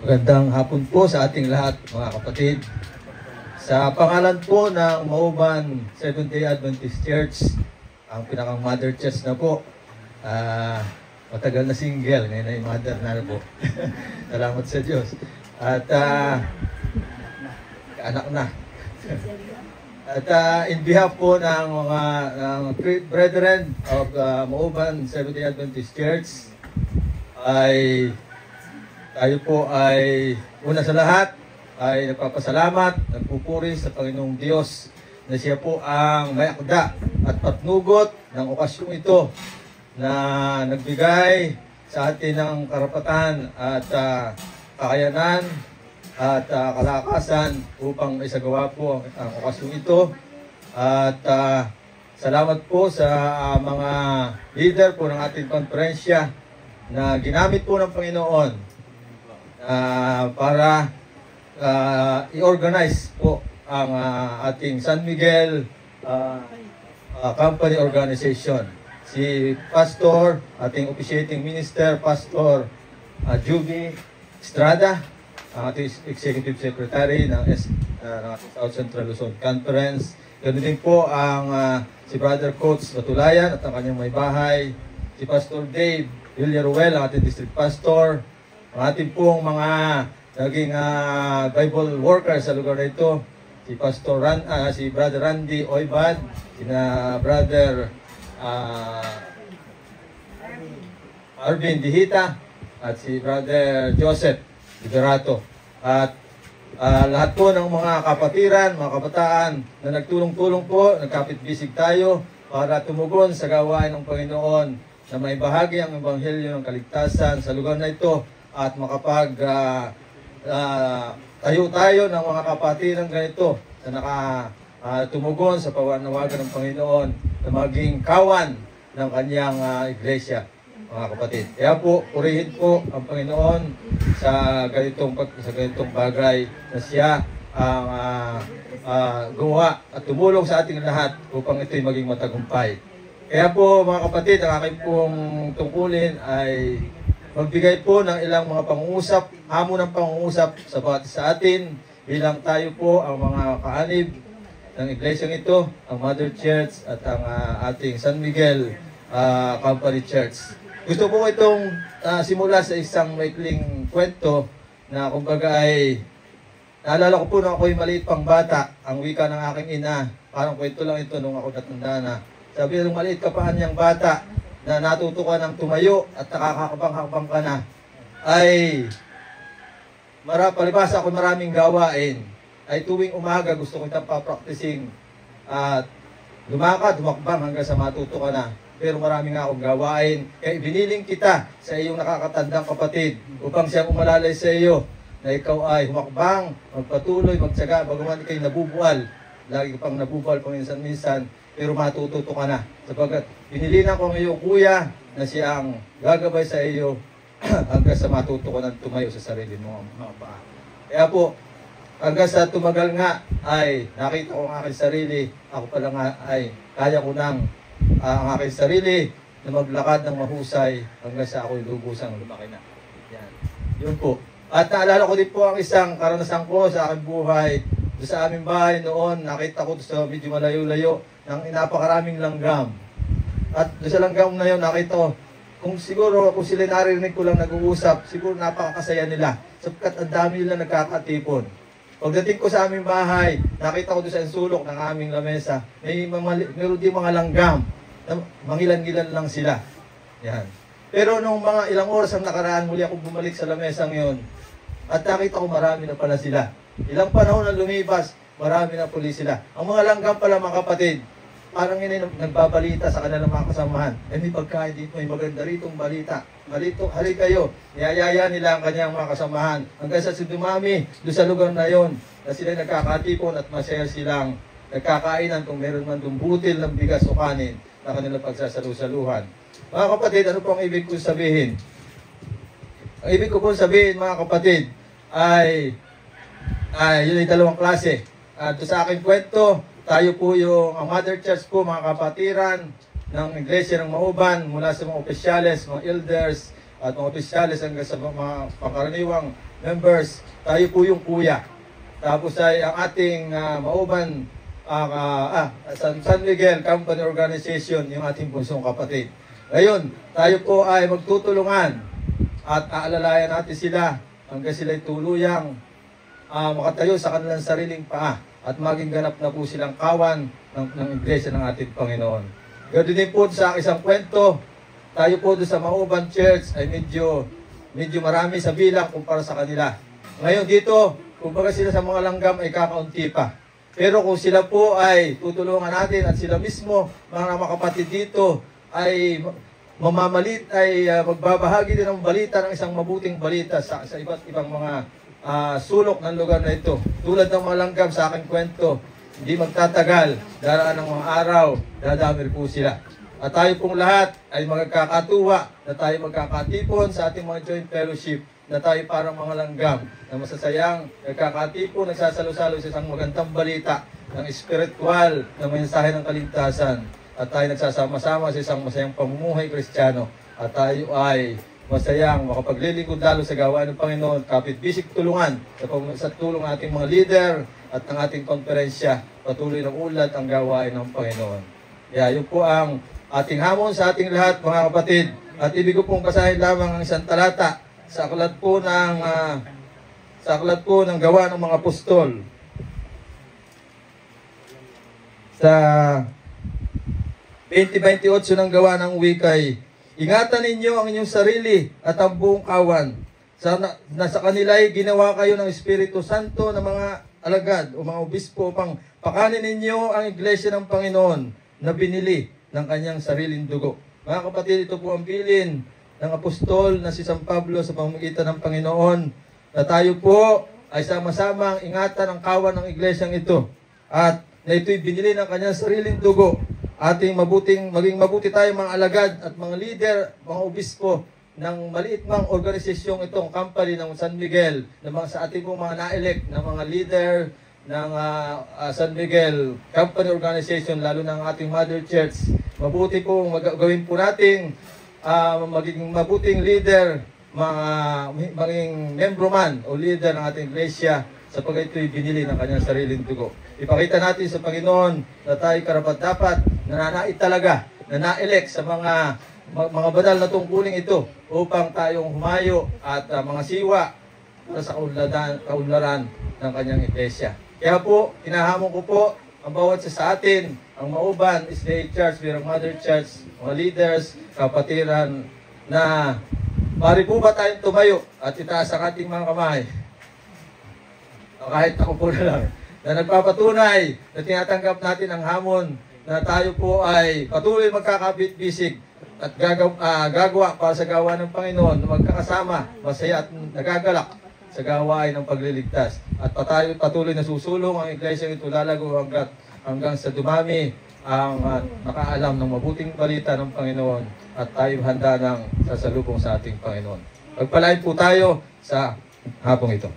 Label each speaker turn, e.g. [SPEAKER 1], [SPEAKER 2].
[SPEAKER 1] Magandang hapon po sa ating lahat, mga kapatid. Sa pangalan po ng Mauban Seventh-day Adventist Church, ang pinakang mother church na po, matagal na single, ngayon ay mother na po. Salamat sa Diyos. At anak na. At in behalf po ng mga brethren of Mauban Seventh-day Adventist Church, ay tayo po ay una sa lahat ay nagpapasalamat, nagpupuri sa Panginoong Diyos na siya po ang may akda at patnugot ng okasyong ito na nagbigay sa atin ng karapatan at kakayanan at kalakasan upang isagawa po ang okasyong ito. At salamat po sa mga leader po ng ating konferensya na ginamit po ng Panginoon para i-organize po ang ating San Miguel Company Organization. Si Pastor, ating officiating minister, Pastor Juby Estrada, ang ating Executive Secretary ng South Central Luzon Conference. Ganoon din po ang si Brother Coach Batulayan at ang kanyang may bahay, si Pastor Dave Villaruel, ang ating District Pastor, ang ating pong mga naging Bible workers sa lugar na ito, si si Brother Randy Oybad, si Brother Arvin Dihita, at si Brother Joseph Liberato. At lahat po ng mga kapatiran, mga kabataan na nagtulong-tulong po, nagkapit-bisig tayo para tumugon sa gawain ng Panginoon na may bahagi ang Ebanghelyo ng Kaligtasan sa lugar na ito at makapag tayo ng mga kapatiran ganito na tumugon sa pawanawagan ng Panginoon na maging kawan ng kanyang iglesia, mga kapatid. Kaya po, purihin po ang Panginoon sa ganitong bagay na siya ang gumawa at tumulong sa ating lahat upang ito'y maging matagumpay. Kaya po, mga kapatid, ang aking pong tungkulin ay magbigay po ng ilang mga pangungusap, hamon ng pangungusap sa atin bilang tayo po ang mga kaanib ng iglesyang ito, ang Mother Church at ang ating San Miguel Company Church. Gusto ko itong simula sa isang maikling kwento na kumbaga ay naalala ko po nung ako'y maliit pang bata, ang wika ng aking ina, parang kwento lang ito nung ako natanda na. Sabi nung maliit ka pa niyang bata, na natuto ka ng tumayo at nakakakabang-hakbang ka na, ay palibasa ako maraming gawain. Ay tuwing umaga gusto ko itang papraktising at lumakad, humakbang hanggang sa matuto ka na. Pero marami nga akong gawain. Kaya biniling kita sa iyong nakakatandang kapatid upang siyang umalalay sa iyo na ikaw ay humakbang, magpatuloy, magtsaga, bagaman ikay nabubual. Lagi ka pang nabubual paminsan-minsan, pero matututo ka na. Sapagkat pinilinan ko ang iyong kuya na siya ang gagabay sa iyo hanggang sa matuto ko ng tumayo sa sarili mo mga paa. Kaya po, hanggang sa tumagal nga ay nakita ko ang aking sarili, ako pala nga ay kaya ko ng ang aking sarili na maglakad ng mahusay hanggang sa ako'y lubusang lumaki na. Yan. Yun po. At naalala ko din po ang isang karanasan ko sa aking buhay. Doon sa aming bahay noon, nakita ko sa medyo malayo-layo ng napakaraming langgam. At doon sa langgam na yun, nakita ko, kung sila narinig ko lang nag-uusap, siguro napakakasaya nila. Sapagkat ang dami nila nagkakatipon. Pagdating ko sa aming bahay, nakita ko doon sa sulok ng aming lamesa, meron din mga langgam. Mangilan-gilan lang sila. Yan. Pero nung mga ilang oras ang nakaraan, muli ako bumalik sa lamesang yon. At nakita ko marami na pala sila. Ilang panahon na lumipas, marami na puli sila. Ang mga langgam pala mga kapatid, parang yun nagbabalita sa kanilang mga kasamahan. May pagkain dito, may maganda ritong balita. Hali kayo, niyayaya nila ang kanyang mga kasamahan. Hanggang sa dumami, doon sa lugar na yon, na sila nagkakatipon at masaya silang nagkakainan kung meron man dumbutil ng bigas o kanin na kanilang pagsasalusaluhan. Mga kapatid, ano po ang ibig ko sabihin? Ang ibig ko po sabihin, mga kapatid, ay yun ay dalawang klase. At sa aking kwento, tayo po ang Mother Church po, mga kapatiran ng Iglesia ng Mauban, mula sa mga opisyales, mga elders, at mga opisyales hanggang sa mga pangkaraniwang members, tayo po yung kuya. Tapos ay ang ating Mauban San Miguel Company Organization, yung ating punsong kapatid. Ngayon, tayo po ay magtutulungan at aalalayan natin sila hanggang sila'y tuluyang makatayo sa kanilang sariling paa at maging ganap na po silang kawan ng iglesia ng ating Panginoon. Ganoon din po sa isang kwento, tayo po doon sa Mauban Church ay medyo marami sa bilang kumpara sa kanila. Ngayon dito, kumbaga sila sa mga langgam ay kakaunti pa. Pero kung sila po ay tutulungan natin at sila mismo, mga kapatid dito, ay magbabahagi din ng balita, ng isang mabuting balita sa iba't ibang mga sulok ng lugar na ito. Tulad ng mga langgam sa aking kwento, hindi magtatagal, daraan ng mga araw, dadami po sila. At tayo pong lahat ay magkakatuwa na tayo magkakatipon sa ating mga joint fellowship, na tayo parang mga langgam na masasayang nagkakatipon, nagsasalo-salo sa isang magandang balita ng espiritual na mensahe ng kaligtasan. At tayo nagsasama-sama sa isang masayang pamumuhay Kristiyano. At tayo ay masayang makapaglilingkod lalo sa gawain ng Panginoon, kapit-bisig tulungan sa tulong ng ating mga leader at ng ating konferensya, patuloy ng ulad ang gawain ng Panginoon. Kaya yun po ang ating hamon sa ating lahat, mga kapatid. At ibig ko pong basahin lamang ang isang talata sa aklat po ng Gawa ng mga Apostol. Sa 20:28 ng Gawa ng Wikay, ingatan ninyo ang inyong sarili at ang buong kawan. Na sa kanila ay ginawa kayo ng Espiritu Santo na mga alagad o mga obispo upang pakanin ninyo ang iglesia ng Panginoon na binili ng kanyang sariling dugo. Mga kapatid, ito po ang bilin ng apostol na si San Pablo sa pamamagitan ng Panginoon, na tayo po ay sama-samang ingatan ang kawan ng iglesyang ito, at na ito'y binili ng kanyang sariling dugo. Maging mabuti tayo mga alagad at mga leader, mga obispo ng maliit mang organisasyong itong company ng San Miguel, sa ating mga na-elect na mga leader ng San Miguel Company Organization, lalo ng ating Mother Church. Mabuti po gawin po natin maging mabuting leader, maging membro man o leader ng ating iglesia, sapagkat ito'y binili ng kanyang sariling dugo. Ipakita natin sa Panginoon na tayo karapat-dapat, nananait talaga, na na-elect sa mga banal na tungkuling ito upang tayong humayo at mga siwa para sa kaunlaran ng kanyang iglesia. Kaya po, tinahamon ko po ang bawat sa atin, ang Mauban SDA Church, bilang Mother Church, mga leaders, kapatiran, na pari po ba tayong tumayo at itaas ang ating mga kamay? Kahit ako po na lang, na nagpapatunay na tinatanggap natin ang hamon na tayo po ay patuloy magkakabit-bisig at gagawa para sa gawa ng Panginoon, na magkakasama, masaya at nagagalak sa gawain ng pagliligtas. At patuloy na susulong ang iglesia ito, lalago hanggang sa dumami ang nakaalam ng mabuting balita ng Panginoon, at tayo handa ng sasalubong sa ating Panginoon. Pagpalain po tayo sa hapong ito.